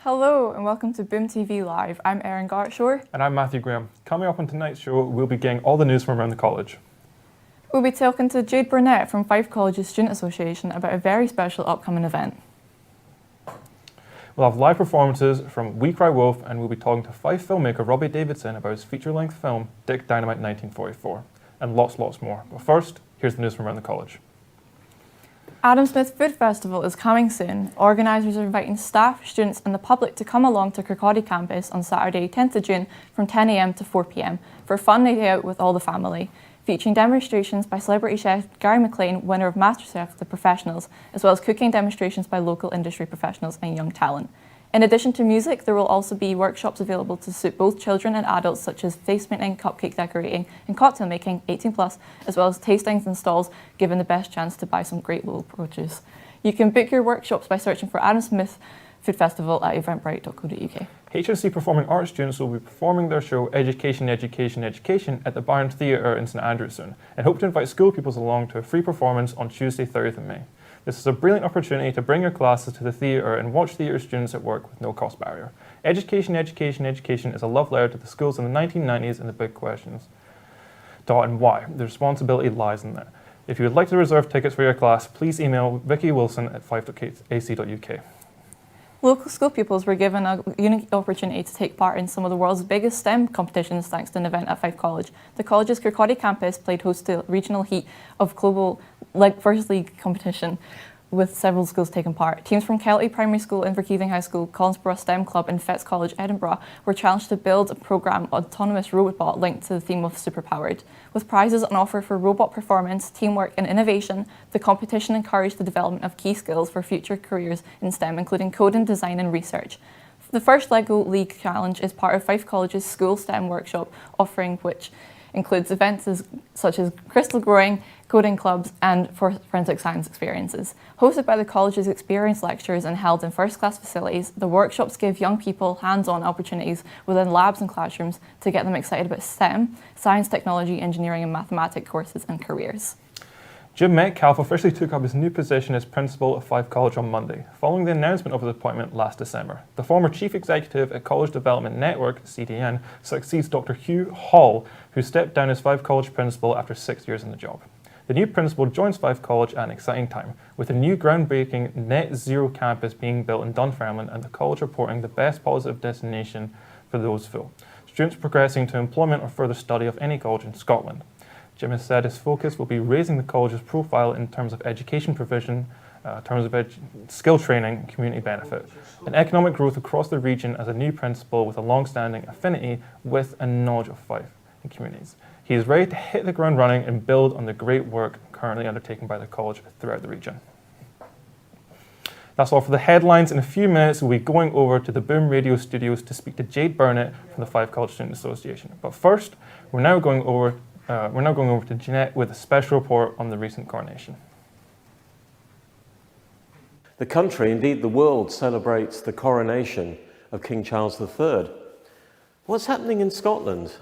Hello and welcome to Boom TV Live. I'm Erin Gartshore. And I'm Matthew Graham. Coming up on tonight's show, we'll be getting all the news from around the college. We'll be talking to Jade Burnett from Fife College's Student Association about a very special upcoming event. We'll have live performances from We Cry Wolf, and we'll be talking to Fife filmmaker Robbie Davidson about his feature-length film, Dick Dynamite 1944, and lots more. But first, here's the news from around the college. Adam Smith Food Festival is coming soon. Organisers are inviting staff, students and the public to come along to Kirkcaldy campus on Saturday 10th of June from 10 AM to 4 PM for a fun night out with all the family, featuring demonstrations by celebrity chef Gary McLean, winner of MasterChef The Professionals, as well as cooking demonstrations by local industry professionals and young talent. In addition to music, there will also be workshops available to suit both children and adults, such as face painting, cupcake decorating and cocktail making, 18+, as well as tastings and stalls, giving the best chance to buy some great local produce. You can book your workshops by searching for Adam Smith Food Festival at eventbrite.co.uk. HNC Performing Arts students will be performing their show Education at the Byron Theatre in St Andrews soon, and hope to invite school pupils along to a free performance on Tuesday 30th of May. This is a brilliant opportunity to bring your classes to the theatre and watch theatre students at work with no cost barrier. Education is a love letter to the schools in the 1990s and the big questions. And why? The responsibility lies in there. If you would like to reserve tickets for your class, please email Vicky Wilson at fife.ac.uk. Local school pupils were given a unique opportunity to take part in some of the world's biggest STEM competitions thanks to an event at Fife College. The college's Kirkcaldy campus played host to a regional heat of global First League competition, with several schools taking part. Teams from Kelty Primary School, Inverkeithing High School, Collinsborough STEM Club and Fitz College, Edinburgh were challenged to build a programme autonomous robot linked to the theme of superpowered. With prizes on offer for robot performance, teamwork and innovation, the competition encouraged the development of key skills for future careers in STEM, including coding, design and research. The first LEGO League Challenge is part of Fife College's School STEM Workshop offering, which includes events such as crystal growing, coding clubs and forensic science experiences. Hosted by the college's experienced lecturers and held in first-class facilities, the workshops give young people hands-on opportunities within labs and classrooms to get them excited about STEM, science, technology, engineering and mathematics courses and careers. Jim Metcalf officially took up his new position as principal at Fife College on Monday, following the announcement of his appointment last December. The former chief executive at College Development Network, CDN, succeeds Dr. Hugh Hall, who stepped down as Fife College principal after 6 years in the job. The new principal joins Fife College at an exciting time, with a new groundbreaking net zero campus being built in Dunfermline and the college reporting the best positive destination for those full. Students progressing to employment or further study of any college in Scotland. Jim has said his focus will be raising the college's profile in terms of education provision, skill training and community benefit, and economic growth across the region as a new principal with a long-standing affinity with and knowledge of Fife and communities. He is ready to hit the ground running and build on the great work currently undertaken by the college throughout the region. That's all for the headlines. In a few minutes, we'll be going over to the Boom Radio studios to speak to Jade Burnett from the Fife College Student Association. But first, we're now going over to Jeanette with a special report on the recent coronation. The country, indeed the world, celebrates the coronation of King Charles III. What's happening in Scotland?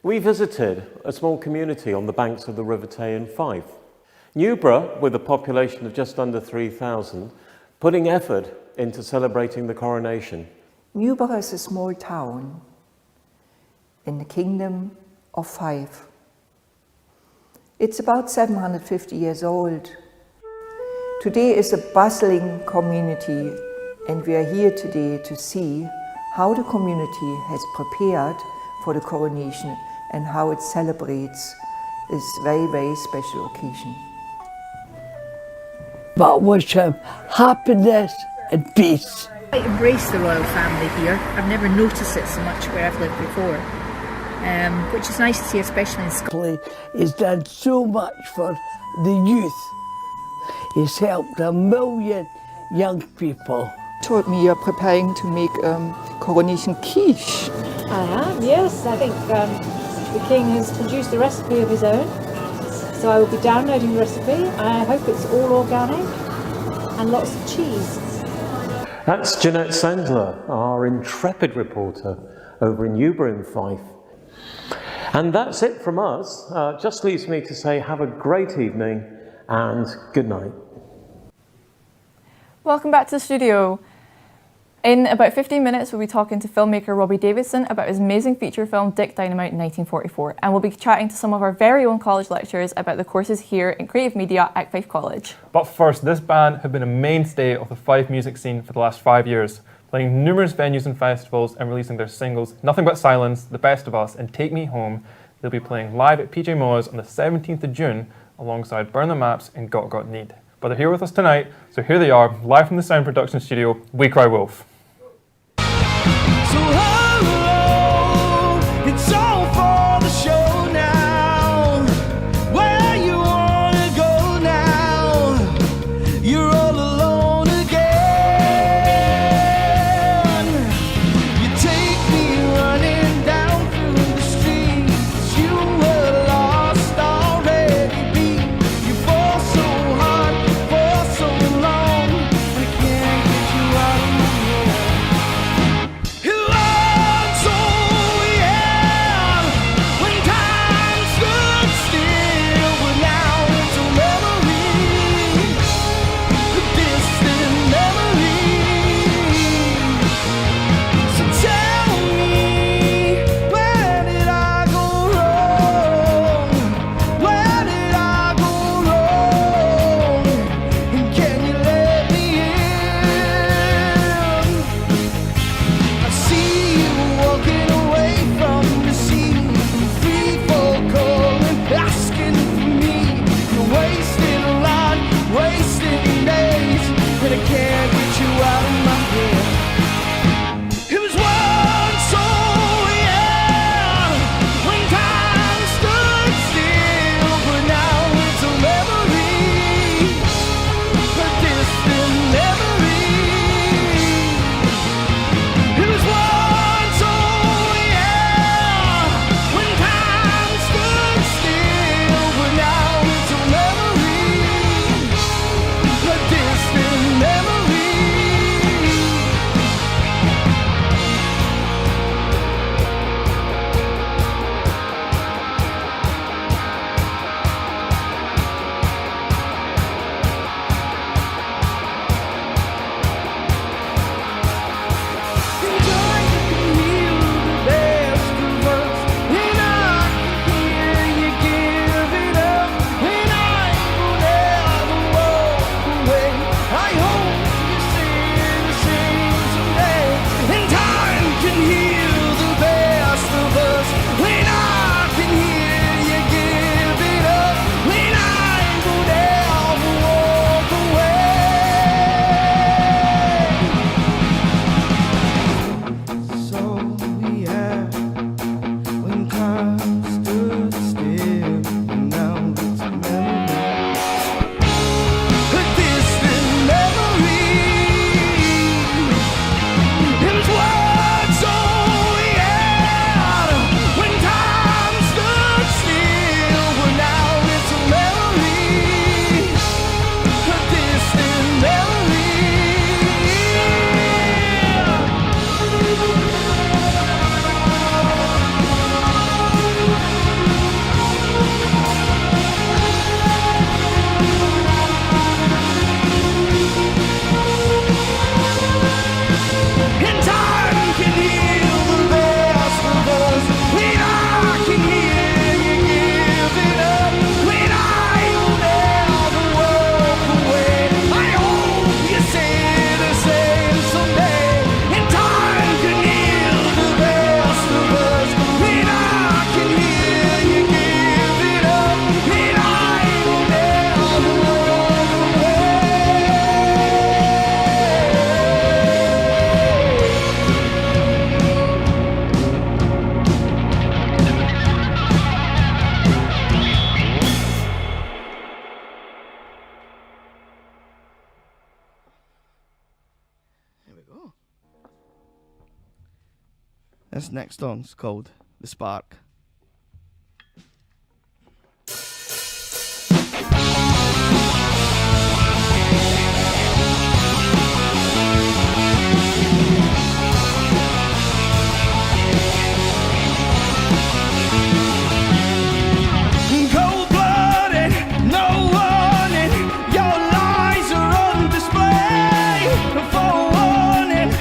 We visited a small community on the banks of the River Tay in Fife. Newborough, with a population of just under 3,000, putting effort into celebrating the coronation. Newborough is a small town in the kingdom of Fife. It's about 750 years old. Today is a bustling community, and we are here today to see how the community has prepared for the coronation and how it celebrates this very, very special occasion. But wish him happiness and peace. I embrace the royal family here. I've never noticed it so much where I've lived before, which is nice to see, especially in Scotland. He's done so much for the youth. He's helped 1 million young people. Told me you're preparing to make coronation quiche. I am, yes. I think the King has produced a recipe of his own, so I will be downloading the recipe. I hope it's all organic and lots of cheese. That's Jeanette Sendler, our intrepid reporter over in Newborough in Fife. And that's it from us. Just leaves me to say have a great evening and good night. Welcome back to the studio. In about 15 minutes, we'll be talking to filmmaker Robbie Davidson about his amazing feature film Dick Dynamite in 1944, and we'll be chatting to some of our very own college lecturers about the courses here in creative media at Fife College. But first, this band have been a mainstay of the Fife music scene for the last 5 years, playing numerous venues and festivals and releasing their singles Nothing But Silence, The Best of Us and Take Me Home. They'll be playing live at PJ Moa's on the 17th of June alongside Burn the Maps and Got Need. But they're here with us tonight, so here they are, live from the sound production studio, We Cry Wolf. So hello, it's all for the show now. Where you wanna go now? You're all alone again. You take me running down through the streets. You were lost already beat. You fall so hard, for so long, and I can't get you out of my head. This next song's called The Spark. Cold-blooded, no warning, your lies are on display. For warning,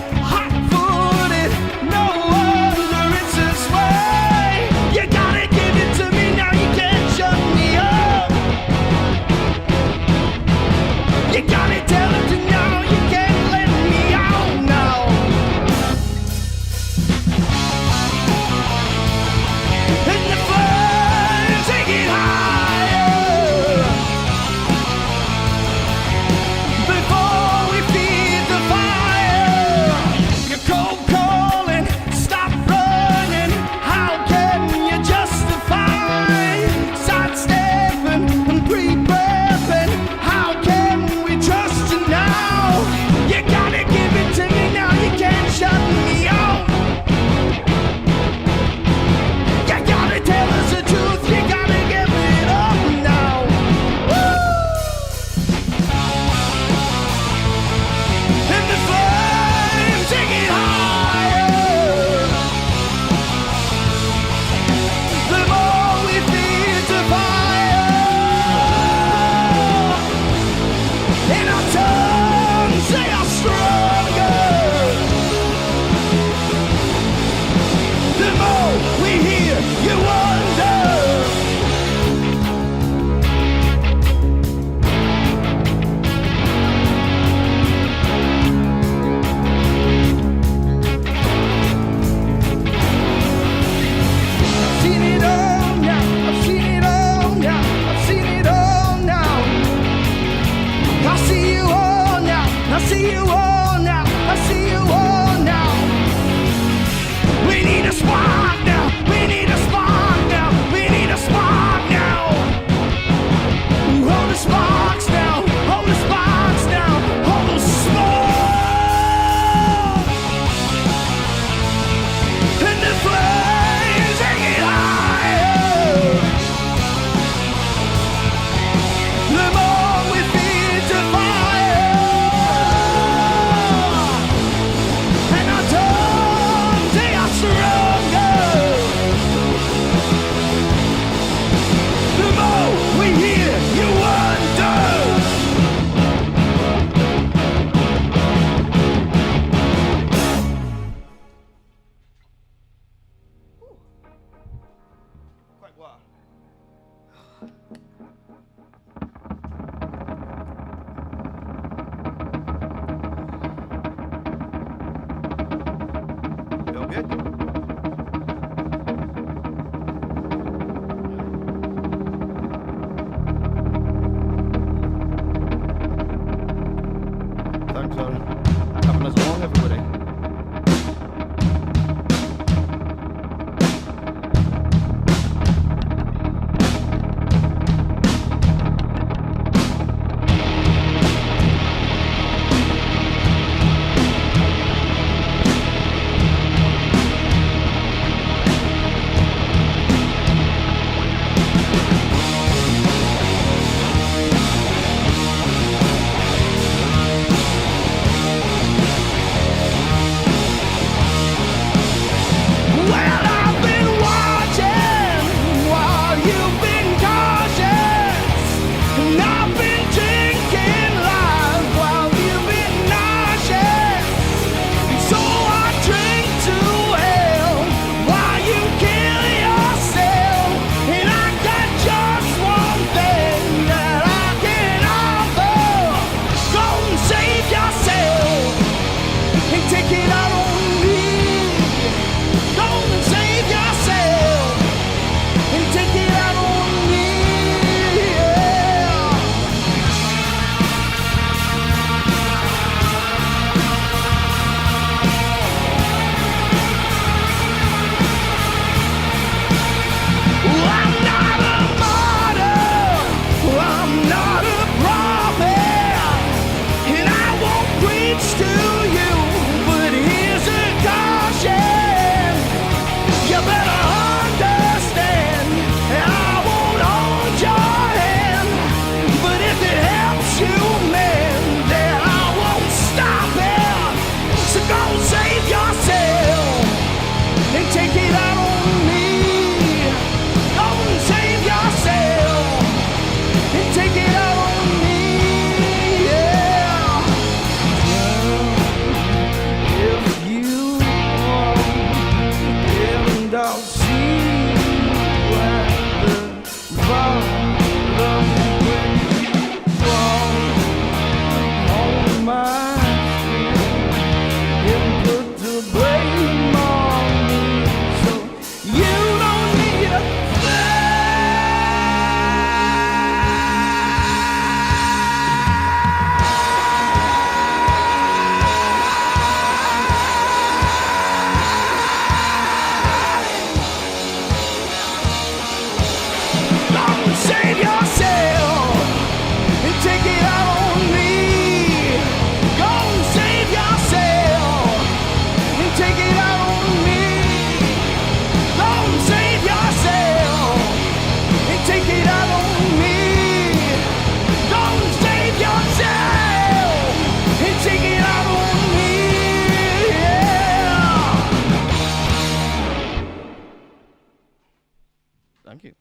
Thank you.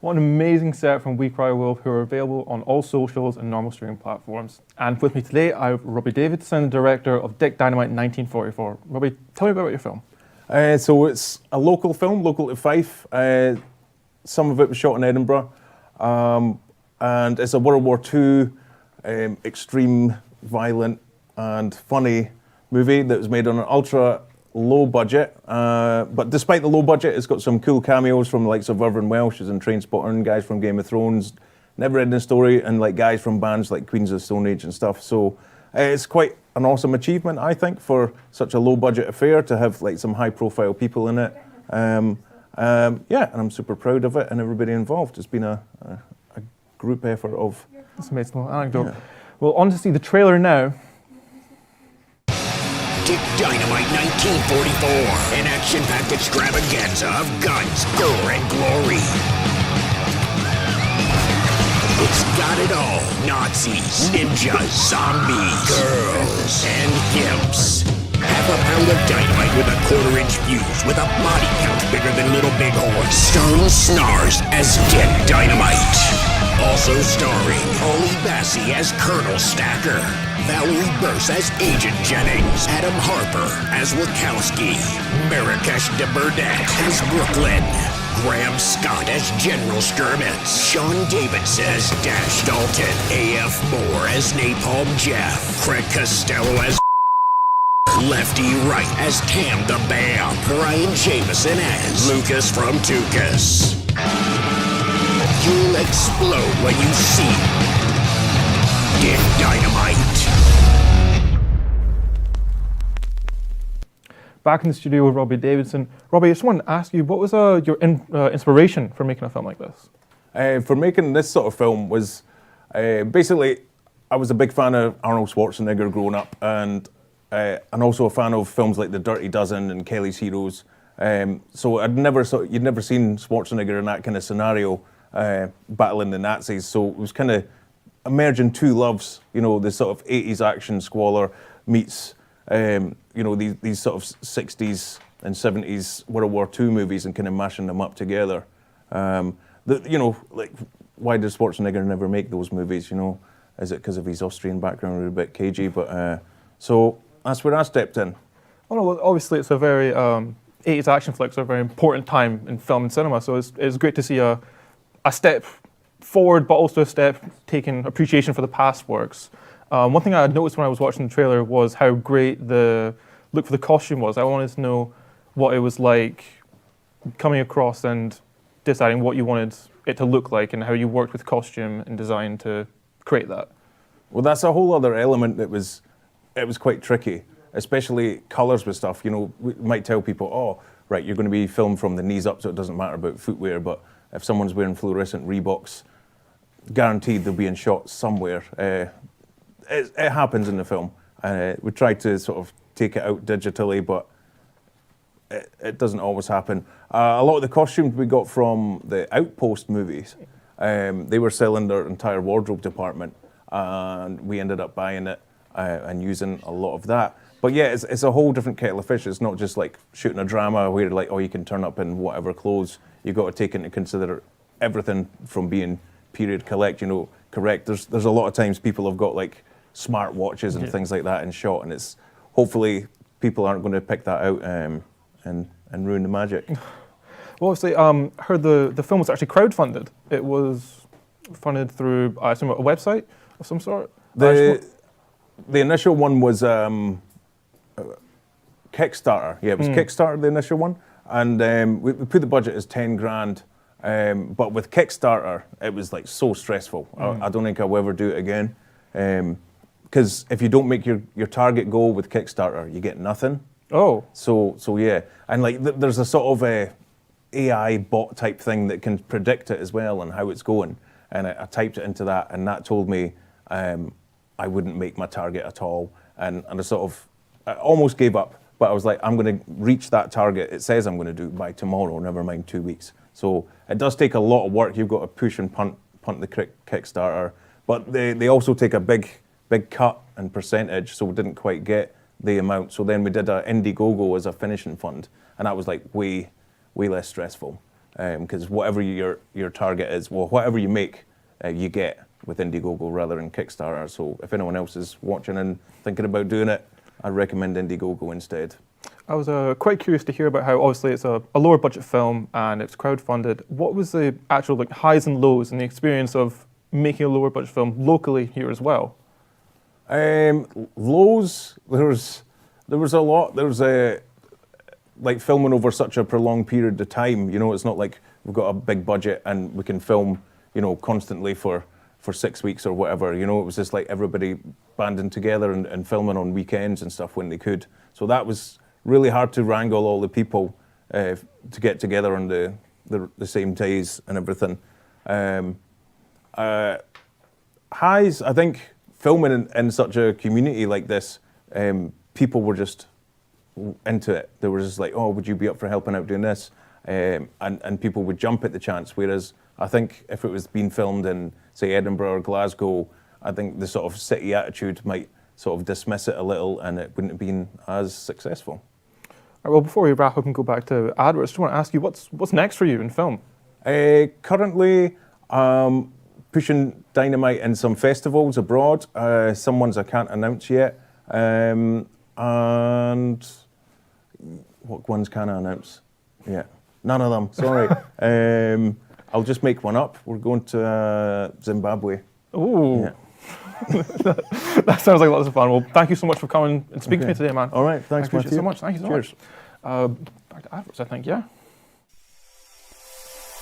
What an amazing set from We Cry Wolf, who are available on all socials and normal streaming platforms. And with me today, I have Robbie Davidson, director of Dick Dynamite 1944. Robbie, tell me about your film. So it's a local film, local to Fife. Some of it was shot in Edinburgh. And it's a World War II extreme, violent and funny movie that was made on an ultra low budget. But despite the low budget, it's got some cool cameos from the likes of Irvin Welsh, as in Trainspotting, guys from Game of Thrones, Never Ending Story, and like guys from bands like Queens of the Stone Age and stuff. So it's quite an awesome achievement, I think, for such a low budget affair to have like some high profile people in it. Yeah, and I'm super proud of it and everybody involved. It's been a group effort of... That's an amazing little anecdote. Yeah. Well, on to see the trailer now. Dick Dynamite 1944, an action-packed extravaganza of guns, gore, and glory. It's got it all. Nazis, ninjas, zombies, girls, and gimps. Half a pound of dynamite with a quarter-inch fuse, with a body count bigger than Little Big Horse. Stern Snars as Dick Dynamite. Also starring Ollie Bassie as Colonel Stacker, Valerie Burse as Agent Jennings, Adam Harper as Wachowski, Marrakesh de Burnett as Brooklyn, Graham Scott as General Skirmitz, Sean Davidson as Dash Dalton, A.F. Moore as Napalm Jeff, Craig Costello as Lefty Wright as Tam the Bam, Brian Jameson as Lucas from Tukas. You'll explode when you see Dick Dynamite. Back in the studio with Robbie Davidson. Robbie, I just wanted to ask you, what was your inspiration for making a film like this? For making this sort of film was basically, I was a big fan of Arnold Schwarzenegger growing up, and also a fan of films like The Dirty Dozen and Kelly's Heroes. So you'd never seen Schwarzenegger in that kind of scenario, battling the Nazis. So it was kind of merging two loves, you know, the sort of 80s action squalor meets, you know, these sort of 60s and 70s World War II movies and kind of mashing them up together. You know, like, why does Schwarzenegger never make those movies, you know? Is it because of his Austrian background or a bit cagey? But so that's where I stepped in. Oh no, well, obviously it's a very 80s action flicks are a very important time in film and cinema. So it's great to see a step forward, but also a step taking appreciation for the past works. One thing I had noticed when I was watching the trailer was how great the look for the costume was. I wanted to know what it was like coming across and deciding what you wanted it to look like and how you worked with costume and design to create that. Well, that's a whole other element that was quite tricky, especially colours with stuff. You know, we might tell people, oh, right, you're going to be filmed from the knees up, so it doesn't matter about footwear, but if someone's wearing fluorescent Reeboks, guaranteed they'll be in shot somewhere. It happens in the film. We tried to sort of take it out digitally, but it doesn't always happen. A lot of the costumes we got from the Outpost movies, they were selling their entire wardrobe department, and we ended up buying it and using a lot of that. But yeah, it's a whole different kettle of fish. It's not just like shooting a drama where like, oh, you can turn up in whatever clothes. You've got to take into consider everything from being period correct. There's a lot of times people have got like smart watches and things like that in shot, and it's hopefully people aren't going to pick that out and ruin the magic. Well, obviously, I heard the film was actually crowdfunded. It was funded through, I assume, a website of some sort. the initial one was Kickstarter. Yeah, it was Kickstarter, the initial one. And we put the budget as 10 grand. But with Kickstarter, it was like so stressful. I don't think I'll ever do it again. Because if you don't make your target goal with Kickstarter, you get nothing. Oh. So yeah. And like there's a sort of AI bot type thing that can predict it as well and how it's going. And I typed it into that, and that told me I wouldn't make my target at all. And I almost gave up, but I was like, I'm going to reach that target. It says I'm going to do by tomorrow, never mind 2 weeks. So it does take a lot of work. You've got to push and punt the Kickstarter, but they also take a big cut and percentage, so we didn't quite get the amount. So then we did a Indiegogo as a finishing fund, and that was like way less stressful, because whatever your target is, well, whatever you make, you get with Indiegogo rather than Kickstarter. So if anyone else is watching and thinking about doing it, I'd recommend Indiegogo instead. I was quite curious to hear about how obviously it's a lower budget film and it's crowdfunded. What was the actual like highs and lows and the experience of making a lower budget film locally here as well? Lows, there was a lot. There was like filming over such a prolonged period of time. You know, it's not like we've got a big budget and we can film, you know, constantly for 6 weeks or whatever. You know, it was just like everybody banding together and filming on weekends and stuff when they could. So that was really hard to wrangle all the people to get together on the same days and everything. Highs, I think filming in such a community like this, people were just into it. They were just like, oh, would you be up for helping out doing this? And people would jump at the chance. Whereas I think if it was being filmed in, say, Edinburgh or Glasgow, I think the sort of city attitude might sort of dismiss it a little and it wouldn't have been as successful. Right, well, before we wrap up and go back to Adward, I just want to ask you, what's next for you in film? Currently, pushing Dynamite in some festivals abroad. Some ones I can't announce yet. And what ones can I announce? Yeah, none of them, sorry. I'll just make one up. We're going to Zimbabwe. Ooh. Yeah. That sounds like lots of fun. Well, thank you so much for coming and speaking to me today, man. All right, thanks, I appreciate it so much. Thank you so Cheers. much. Back to Adwards, I think, yeah.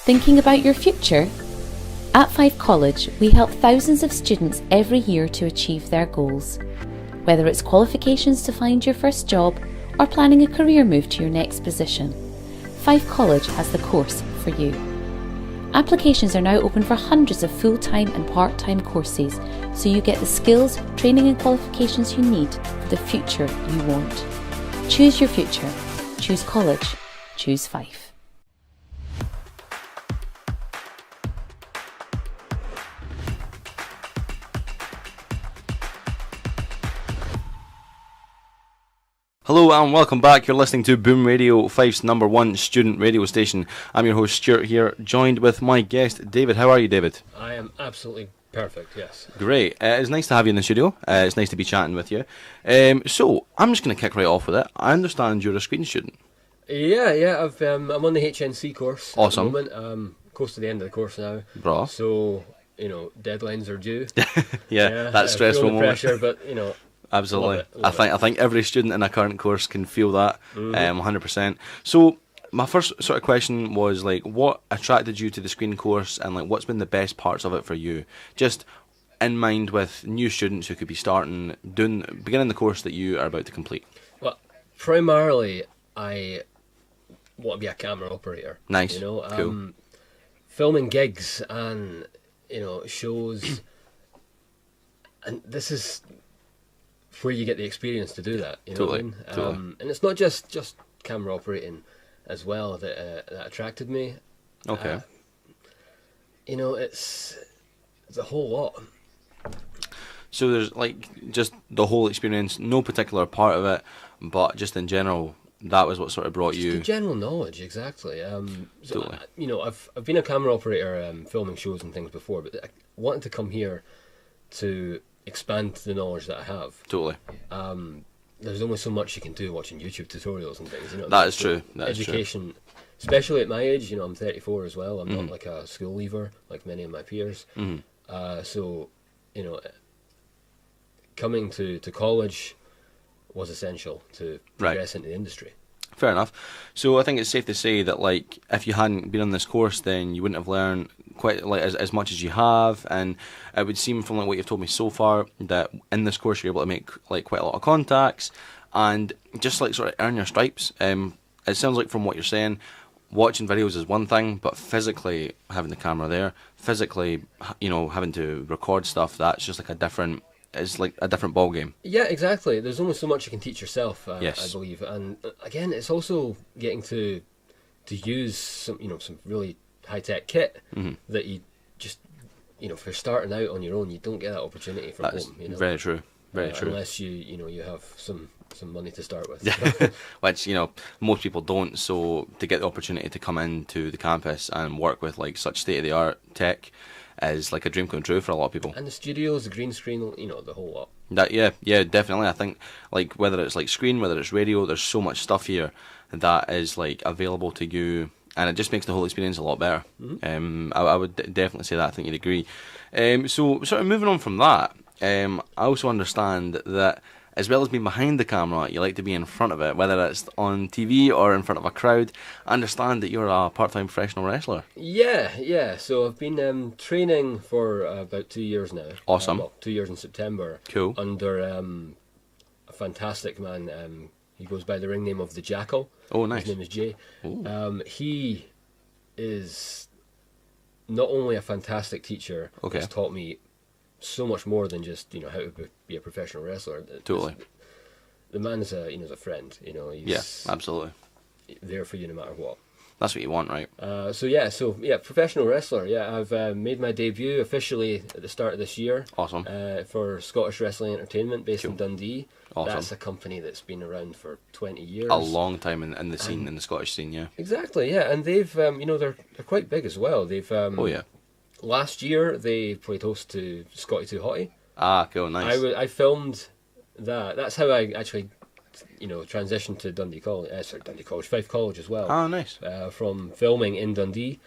Thinking about your future? At Fife College, we help thousands of students every year to achieve their goals. Whether it's qualifications to find your first job or planning a career move to your next position, Fife College has the course for you. Applications are now open for hundreds of full-time and part-time courses, so you get the skills, training and qualifications you need for the future you want. Choose your future. Choose college. Choose Fife. Hello and welcome back. You're listening to Boom Radio, Fife's #1 student radio station. I'm your host Stuart here, joined with my guest David. How are you, David? I am absolutely perfect, yes. Great. It's nice to have you in the studio. It's nice to be chatting with you. So, I'm just going to kick right off with it. I understand you're a screen student. Yeah. I'm on the HNC course. Awesome. At the moment. Close to the end of the course now. Bra. So, deadlines are due. yeah, that's stressful moment. Pressure, but, Absolutely. Love it. I think every student in a current course can feel that 100%. So my first sort of question was like, what attracted you to the screen course and like what's been the best parts of it for you? Just in mind with new students who could be beginning the course that you are about to complete. Well, primarily I want to be a camera operator. Nice. Cool. Filming gigs and shows, and this is where you get the experience to do that. Totally. And it's not just camera operating as well that attracted me. Okay. It's a whole lot. So there's like just the whole experience, no particular part of it, but just in general, that was what sort of brought just you. The general knowledge, exactly. Totally. I've been a camera operator filming shows and things before, but I wanted to come here to expand the knowledge that I have. Totally. There's only so much you can do watching YouTube tutorials and things. That is true. Education, especially at my age. I'm 34 as well. I'm not like a school leaver like many of my peers. So, coming to college was essential to progress into the industry. Fair enough. So I think it's safe to say that, like, if you hadn't been on this course, then you wouldn't have learned quite like as much as you have. And it would seem from like what you've told me so far that in this course you're able to make like quite a lot of contacts and just like sort of earn your stripes. It sounds like from what you're saying, watching videos is one thing, but physically having the camera there, physically, you know, having to record stuff, that's just like a different. It's like a different ball game. Yeah, exactly. There's only so much you can teach yourself, yes. I believe. And again, it's also getting to use some really high tech kit that you just, if you're starting out on your own, you don't get that opportunity from That's home. very true. Very true. Unless you have some money to start with. Which most people don't. So to get the opportunity to come into the campus and work with like such state of the art tech is like a dream come true for a lot of people. And the studios, the green screen, the whole lot. Yeah, definitely. I think like whether it's like screen, whether it's radio, there's so much stuff here that is like available to you, and it just makes the whole experience a lot better. I would definitely say that. I think you'd agree. So sort of moving on from that, I also understand that as well as being behind the camera, you like to be in front of it, whether it's on TV or in front of a crowd. I understand that you're a part-time professional wrestler. Yeah. So I've been training for about 2 years now. Awesome. 2 years in September. Cool. Under a fantastic man. He goes by the ring name of the Jackal. Oh, nice. His name is Jade. He is not only a fantastic teacher, he's taught me so much more than just how to be a professional wrestler. Totally. The man's a friend. He's absolutely there for you no matter what. That's what you want, right? So professional wrestler. Yeah, I've made my debut officially at the start of this year. Awesome. For Scottish Wrestling Entertainment, based in Dundee. Awesome. That's a company that's been around for 20 years. A long time in the scene, in the Scottish scene, yeah. Exactly, yeah, and they've they're quite big as well. They've last year they played host to Scotty 2 Hottie. Ah, cool, nice. I filmed that. That's how I actually transitioned to Dundee College. Fife College as well. Ah, nice. From filming in Dundee,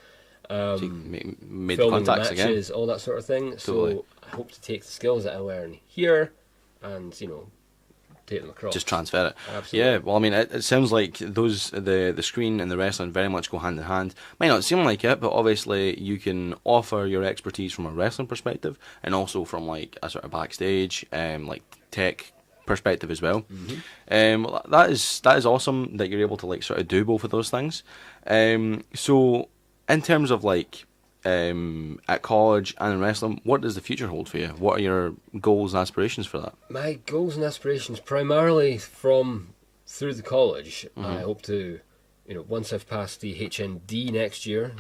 so you made filming contacts the matches, again. all that sort of thing. Totally. So I hope to take the skills that I learn here and take them across. Just transfer it. Absolutely. Yeah, well, I mean, it sounds like the screen and the wrestling very much go hand in hand. Might not seem like it, but obviously you can offer your expertise from a wrestling perspective and also from like a sort of backstage, like tech perspective as well. That is awesome that you're able to like sort of do both of those things. So in terms of like at college and in wrestling, what does the future hold for you? What are your goals and aspirations for that? My goals and aspirations primarily through the college. I hope to, once I've passed the HND next year,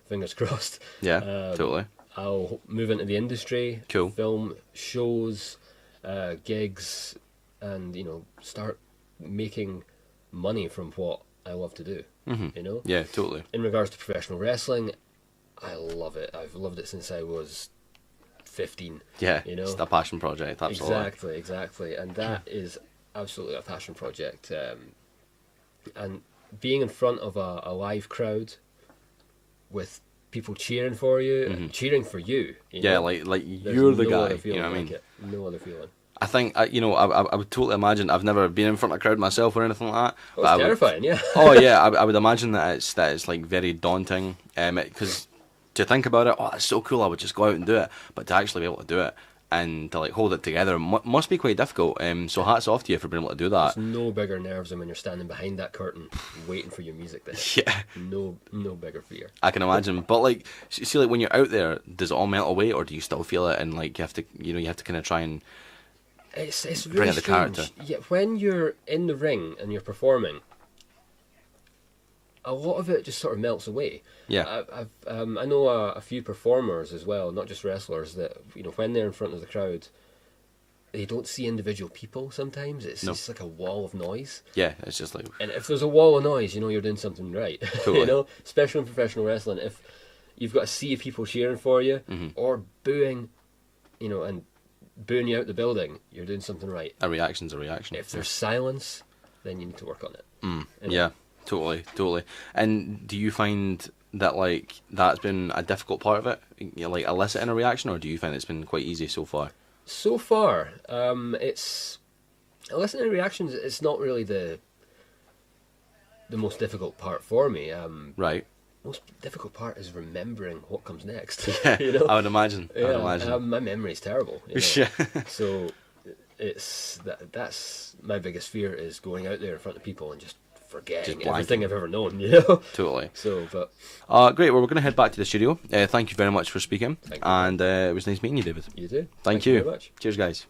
fingers crossed. Yeah, totally. I'll move into the industry, cool. Film shows, gigs, and start making money from what I love to do. Yeah, totally. In regards to professional wrestling, I love it. I've loved it since I was 15. Yeah, it's a passion project, absolutely. Exactly. And that is absolutely a passion project. And being in front of a live crowd with people cheering for you and cheering for you. Yeah, like you're the guy. You know what I mean? No other feeling. I think, I would totally imagine, I've never been in front of a crowd myself or anything like that. Oh, it's terrifying, yeah. Oh, yeah, I would imagine that it's like very daunting, because to think about it, that's so cool, I would just go out and do it, but to actually be able to do it and to like hold it together must be quite difficult, so hats off to you for being able to do that. There's no bigger nerves than when you're standing behind that curtain waiting for your music to hit. Yeah. No bigger fear. I can imagine, but like, see, like when you're out there, does it all melt away, or do you still feel it, and like you have to kind of try and It's really bring out the strange. character. Yeah, when you're in the ring and you're performing, a lot of it just sort of melts away. Yeah. I know a few performers as well, not just wrestlers, that when they're in front of the crowd, they don't see individual people sometimes. It's just like a wall of noise. Yeah, it's just like... And if there's a wall of noise, you're doing something right. Totally. Especially in professional wrestling, if you've got a sea of people cheering for you or booing, and booing you out the building, you're doing something right. A reaction's a reaction. If there's silence, then you need to work on it. Yeah, totally. And do you find that like that's been a difficult part of it, like eliciting a reaction, or do you find it's been quite easy so far? So far, it's listening to reactions. It's not really the most difficult part for me. Right. Most difficult part is remembering what comes next. Yeah, you know? I would imagine. Yeah, I would imagine. my memory's terrible. You know? Yeah. So it's that's my biggest fear, is going out there in front of people and just forgetting everything I've ever known. You know. Totally. So, but great. Well, we're going to head back to the studio. Thank you very much for speaking, and it was nice meeting you, David. You too. Thank you you. very much. Cheers, guys.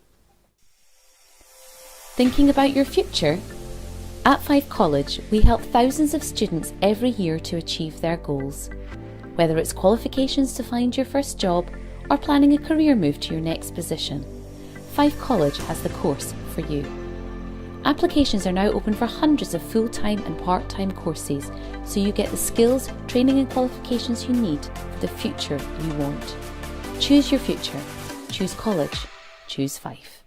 Thinking about your future? At Fife College, we help thousands of students every year to achieve their goals. Whether it's qualifications to find your first job or planning a career move to your next position, Fife College has the course for you. Applications are now open for hundreds of full-time and part-time courses, so you get the skills, training and qualifications you need for the future you want. Choose your future. Choose college. Choose Fife.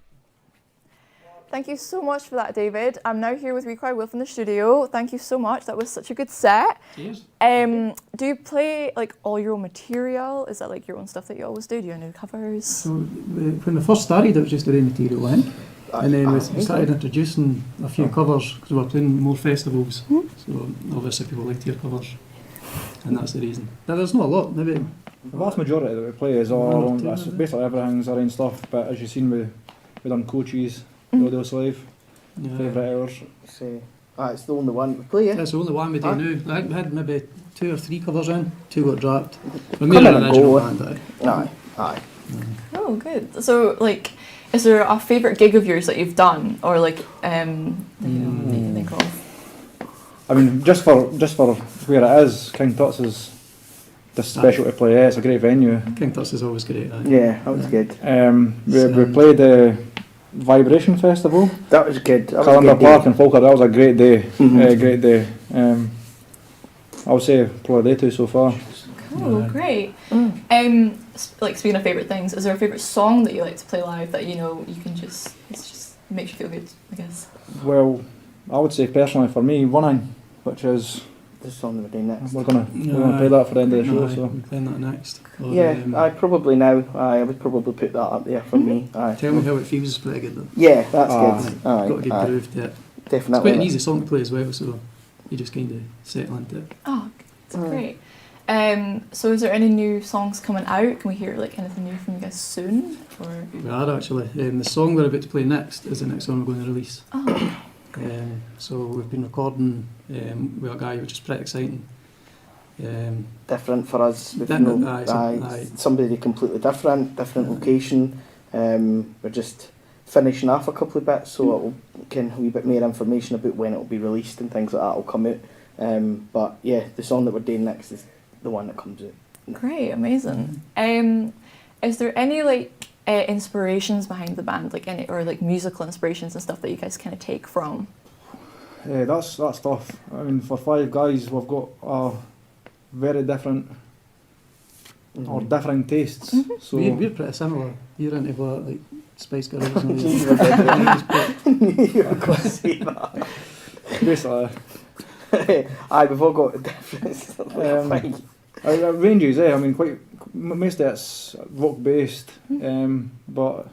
Thank you so much for that, David. I'm now here with McQuade Wolf in the studio. Thank you so much. That was such a good set. Cheers. Do you play like all your own material? Is that like your own stuff that you always do? Do you have new covers? So when we first started, it was just the raw material in, and then we started introducing a few covers because we were playing more festivals. So obviously people like to hear covers, and that's the reason. But there's not a lot, maybe. The vast majority that we play is all our own. That's basically everything's our own stuff. But as you've seen, we done coaches. Audio Slave, favourite hours. It's the only one we play, yeah? It's the only one we do now. I think we had maybe 2 or 3 covers in, 2 got dropped. We're Come made in an and original go. band, Aye. Oh, good. So, like, is there a favourite gig of yours that you've done, or like, that you can think of? I mean, just for where it is, King Tut's is the special to play. Yeah, it's a great venue. King Tut's is always great. Yeah, that was good. We played the Vibration Festival. That was good. That was a Calendar good day. Park in Falkirk. That was a great day. Great day. I would say probably they two so far. Cool, great. Like, speaking of favourite things, is there a favourite song that you like to play live that you know you can just makes you feel good, I guess? Well, I would say personally for me, Running, which is the song that we're doing next. We're gonna play that for the end of the show. So we're playing that next. I probably now. I would probably put that up there for me. Tell me how it feels is pretty good though. Yeah, that's good. Got a good groove to it. Definitely. It's quite an easy song to play as well, so you just kind of settle into it. Oh, that's great. So is there any new songs coming out? Can we hear like anything new from you guys soon? Or? We are actually. The song we're about to play next is the next one we're going to release. Oh. So we've been recording with a guy, which is pretty exciting. Different for us. We've Aye. Somebody completely different location. We're just finishing off a couple of bits, so it'll get a wee bit more information about when it'll be released and things like that will come out. But yeah, the song that we're doing next is the one that comes out. Great, amazing. Is there any like inspirations behind the band, like any or like musical inspirations and stuff that you guys kind of take from? that's tough. I mean, for 5 guys, we've got very different or differing tastes. So we're pretty similar. You're into what, like Spice Girls? And You were going to say that. Basically. Aye, we've all got different it ranges, I mean, mostly it's rock based, but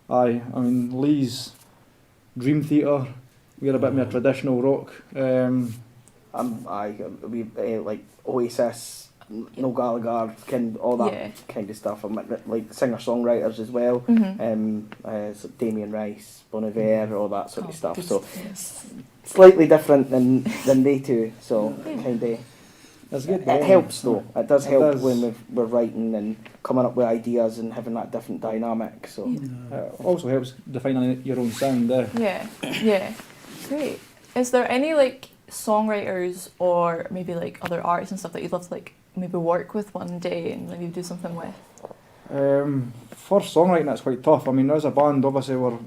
I mean, Lee's Dream Theatre, we're a bit more traditional rock. We like Oasis, Noel Gallagher, all that kind of stuff. I'm like singer-songwriters as well. So Damien Rice, Bon Iver, all that sort of stuff. So slightly different than they two. So kind of. That's good. It helps though. It does help when we're writing and coming up with ideas and having that different dynamic. So it also helps defining your own sound. Yeah, great. Is there any like songwriters or maybe like other artists and stuff that you'd love to like maybe work with one day and maybe do something with? For songwriting, it's quite tough. I mean, as a band, obviously we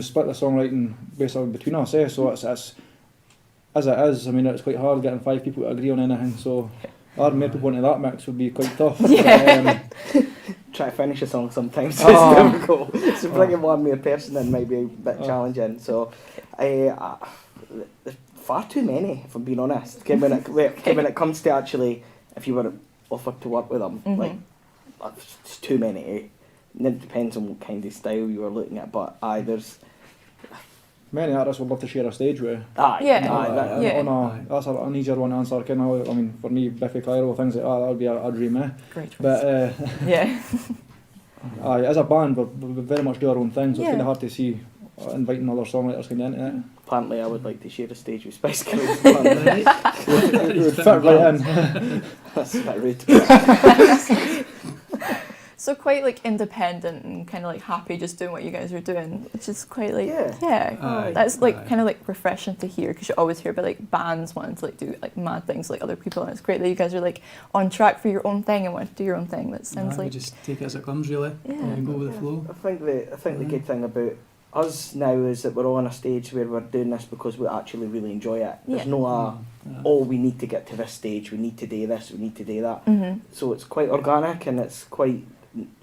split the songwriting basically between us, so it's as it is. I mean, it's quite hard getting 5 people to agree on anything. So adding more people into that mix would be quite tough. Try to finish a song sometimes. It's difficult. So bringing one more person in might be a bit challenging. So there's far too many, if I'm being honest. When it comes to actually, if you were offered to work with them, like it's too many it depends on what kind of style you are looking at, but there's many artists would love to share a stage with. That's an easier one to answer. I mean, for me, Biffy Clyro, things like that would be a dream, eh? Great choice. But yeah. As a band, we very much do our own thing, so Yeah. it's kind of hard to see inviting other songwriters kind of into it. Apparently, I would like to share a stage with Spice Girls. We would fit right in. That's a bit rude. So quite like independent and kind of like happy just doing what you guys are doing, which is quite like that's like kind of like refreshing to hear, because you always hear about like bands wanting to like do like mad things like other people, and it's great that you guys are like on track for your own thing and want to do your own thing. That sounds we like just take it as it comes, really, and go with the flow. I think the good thing about us now is that we're all on a stage where we're doing this because we actually really enjoy it. There's no we need to get to this stage, we need to do this, we need to do that. So it's quite organic and it's quite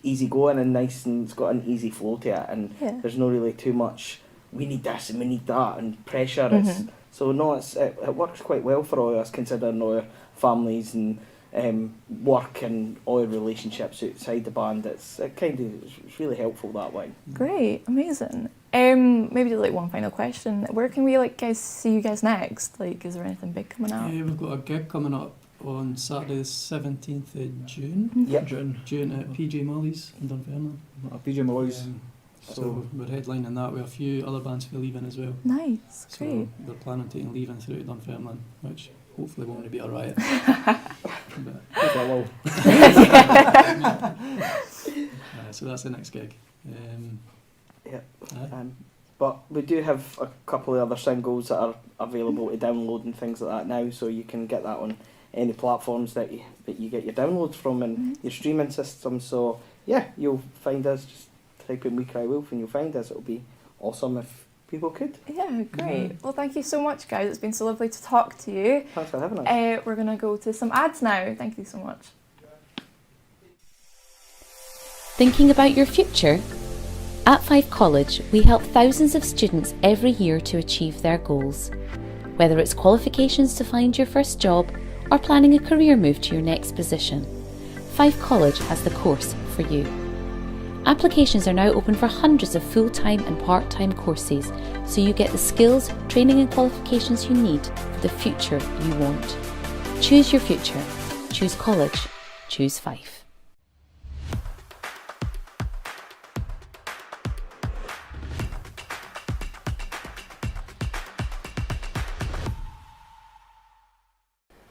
easy going and nice, and it's got an easy flow to it, and there's no really too much we need this and we need that and pressure. It works quite well for all of us, considering all our families and work and all our relationships outside the band. It's really helpful that way. great, amazing. Maybe like one final question. Where can we see you guys next? Like, is there anything big coming up? We've got a gig coming up on Saturday the 17th of June. June at PJ Molly's in Dunfermline. PJ Molly's. So we're headlining that with a few other bands for Leaving as well. Nice, great. So we're planning on taking Leaving through to Dunfermline, which hopefully won't be a riot. So that's the next gig. But we do have a couple of other singles that are available to download and things like that now, so you can get that on any platforms that you get your downloads from and your streaming system. So yeah, you'll find us, just type in We Cry Wolf and you'll find us. It'll be awesome if people could. Yeah, great. Well, thank you so much, guys. It's been so lovely to talk to you. Thanks for having us. We're going to go to some ads now. Thank you so much. Thinking about your future? At Fife College, we help thousands of students every year to achieve their goals. Whether it's qualifications to find your first job or planning a career move to your next position, Fife College has the course for you. Applications are now open for hundreds of full-time and part-time courses, so you get the skills, training and qualifications you need for the future you want. Choose your future. Choose college. Choose Fife.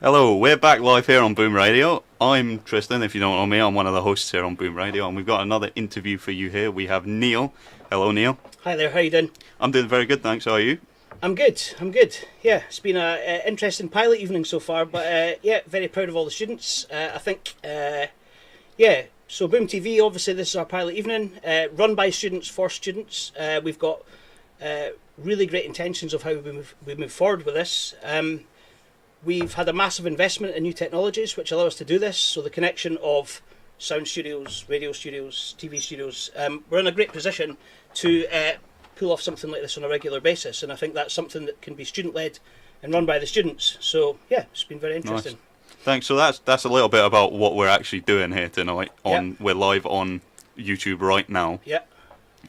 Hello, we're back live here on Boom Radio. I'm Tristan, if you don't know me, I'm one of the hosts here on Boom Radio, and we've got another interview for you here. We have Neil. Hello, Neil. Hi there, how you doing? I'm doing very good, thanks. How are you? I'm good. Yeah, it's been an interesting pilot evening so far, but yeah, very proud of all the students. I think, so Boom TV, obviously this is our pilot evening, run by students for students. We've got really great intentions of how we move forward with this. We've had a massive investment in new technologies which allow us to do this, so the connection of sound studios, radio studios, TV studios, we're in a great position to pull off something like this on a regular basis, and I think that's something that can be student-led and run by the students. So yeah, it's been very interesting. Nice. Thanks. So that's a little bit about what we're actually doing here tonight. We're live on YouTube right now. Yeah.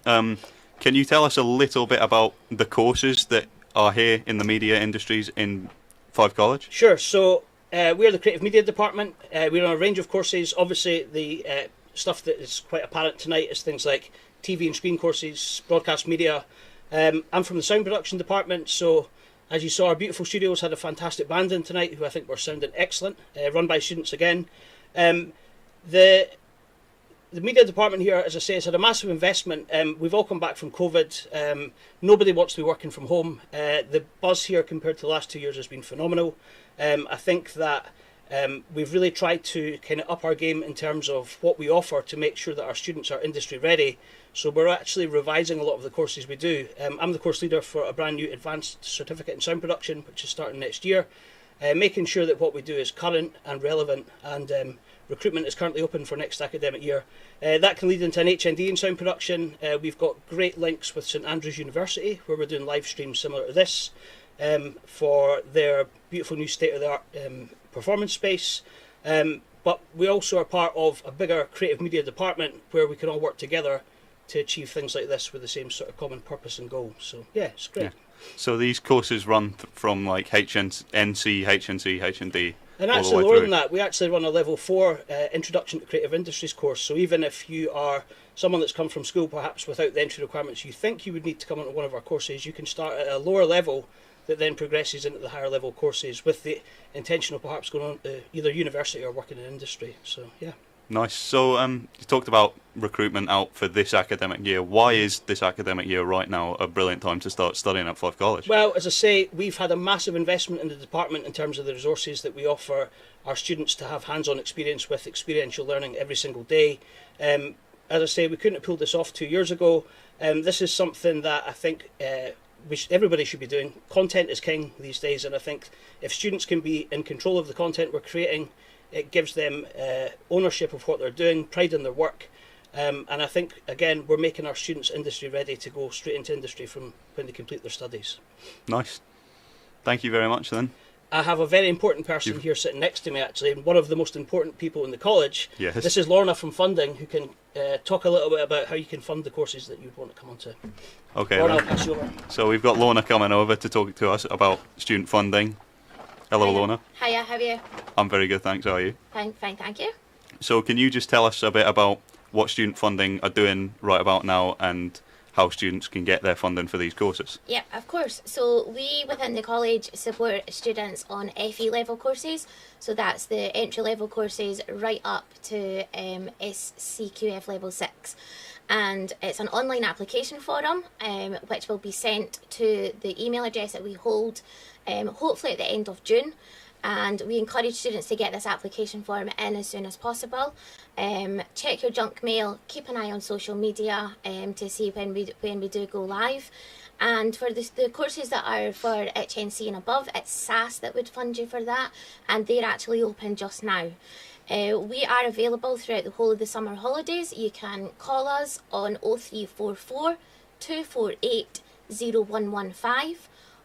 Can you tell us a little bit about the courses that are here in the media industries in Fife College? Sure. So we're the creative media department. We're on a range of courses. Obviously, the stuff that is quite apparent tonight is things like TV and screen courses, broadcast media. I'm from the sound production department, so as you saw, our beautiful studios had a fantastic band in tonight, who I think were sounding excellent, run by students again. The media department here, as I say, has had a massive investment. We've all come back from COVID. Nobody wants to be working from home. The buzz here compared to the last 2 years has been phenomenal. I think that we've really tried to kind of up our game in terms of what we offer to make sure that our students are industry ready. So we're actually revising a lot of the courses we do. I'm the course leader for a brand new advanced certificate in sound production, which is starting next year, making sure that what we do is current and relevant, and recruitment is currently open for next academic year. That can lead into an HND in sound production. We've got great links with St Andrews University, where we're doing live streams similar to this, for their beautiful new state-of-the-art performance space. But but we also are part of a bigger creative media department where we can all work together to achieve things like this with the same sort of common purpose and goal. So yeah, it's great. Yeah. So these courses run from like NC, HNC, HND. And all the actually way lower through. than that, we actually run a level 4 Introduction to Creative Industries course. So even if you are someone that's come from school perhaps without the entry requirements you think you would need to come onto one of our courses, you can start at a lower level that then progresses into the higher level courses with the intention of perhaps going on to either university or working in industry. So yeah. Nice. So you talked about recruitment out for this academic year. Why is this academic year right now a brilliant time to start studying at Fife College? Well, as I say, we've had a massive investment in the department in terms of the resources that we offer our students to have hands-on experience with experiential learning every single day. As I say, we couldn't have pulled this off 2 years ago. This is something that I think everybody should be doing. Content is king these days, and I think if students can be in control of the content we're creating, it gives them ownership of what they're doing, pride in their work, and I think, again, we're making our students industry ready to go straight into industry from when they complete their studies. Nice. Thank you very much then. I have a very important person here sitting next to me, actually, one of the most important people in the college. Yes. This is Lorna from Funding, who can talk a little bit about how you can fund the courses that you'd want to come onto. Okay. Lorna, then. I'll pass you over. So we've got Lorna coming over to talk to us about student funding. Hello, Hiya. Lorna. Hiya, how are you? I'm very good, thanks. How are you? Fine, thank you. So can you just tell us a bit about what student funding are doing right about now and how students can get their funding for these courses? Yeah, of course. So we within the college support students on FE level courses. So that's the entry level courses right up to SCQF level 6. And it's an online application form which will be sent to the email address that we hold hopefully at the end of June. And we encourage students to get this application form in as soon as possible. Check your junk mail, keep an eye on social media to see when we do go live. And for the courses that are for HNC and above, it's SAS that would fund you for that, and they're actually open just now. We are available throughout the whole of the summer holidays. You can call us on 0344 248 0115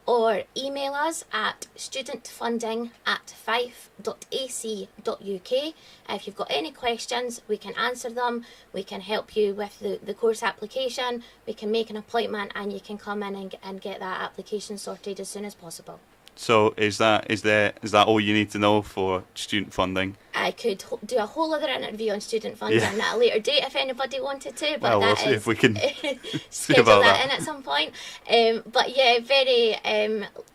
or email us at studentfunding@fife.ac.uk. If you've got any questions, we can answer them. We can help you with the course application. We can make an appointment and you can come in and get that application sorted as soon as possible. So is that all you need to know for student funding? I could do a whole other interview on student funding at a later date if anybody wanted to, but Well, we'll that see is if we can schedule about that that. in at some point. But yeah, very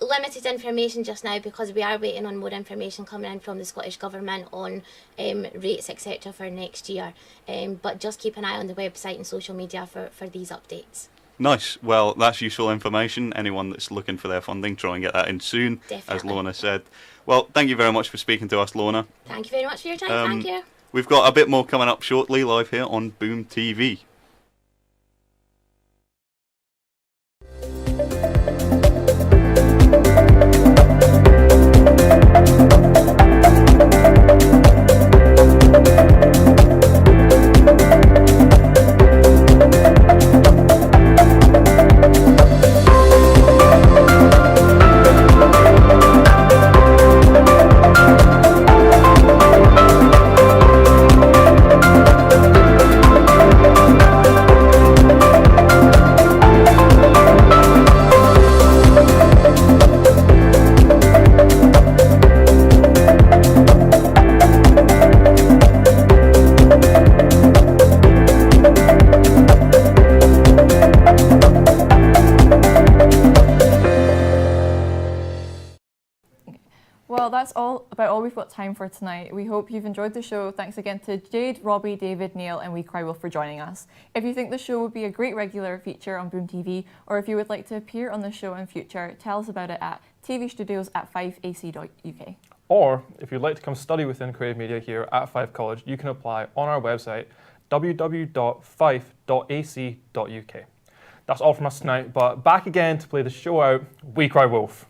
limited information just now because we are waiting on more information coming in from the Scottish Government on rates, etc. for next year. But just keep an eye on the website and social media for these updates. Nice. Well, that's useful information. Anyone that's looking for their funding, try and get that in soon, as Definitely. Lorna said. Well, thank you very much for speaking to us, Lorna. Thank you very much for your time. Thank you. We've got a bit more coming up shortly, live here on Boom TV. Well, that's about all we've got time for tonight. We hope you've enjoyed the show. Thanks again to Jade, Robbie, David, Neil and Wee Cry Wolf for joining us. If you think the show would be a great regular feature on Boom TV, or if you would like to appear on the show in future, tell us about it at tvstudios@fifeac.uk. Or, if you'd like to come study within creative media here at Fife College, you can apply on our website, www.fife.ac.uk. That's all from us tonight, but back again to play the show out, Wee Cry Wolf.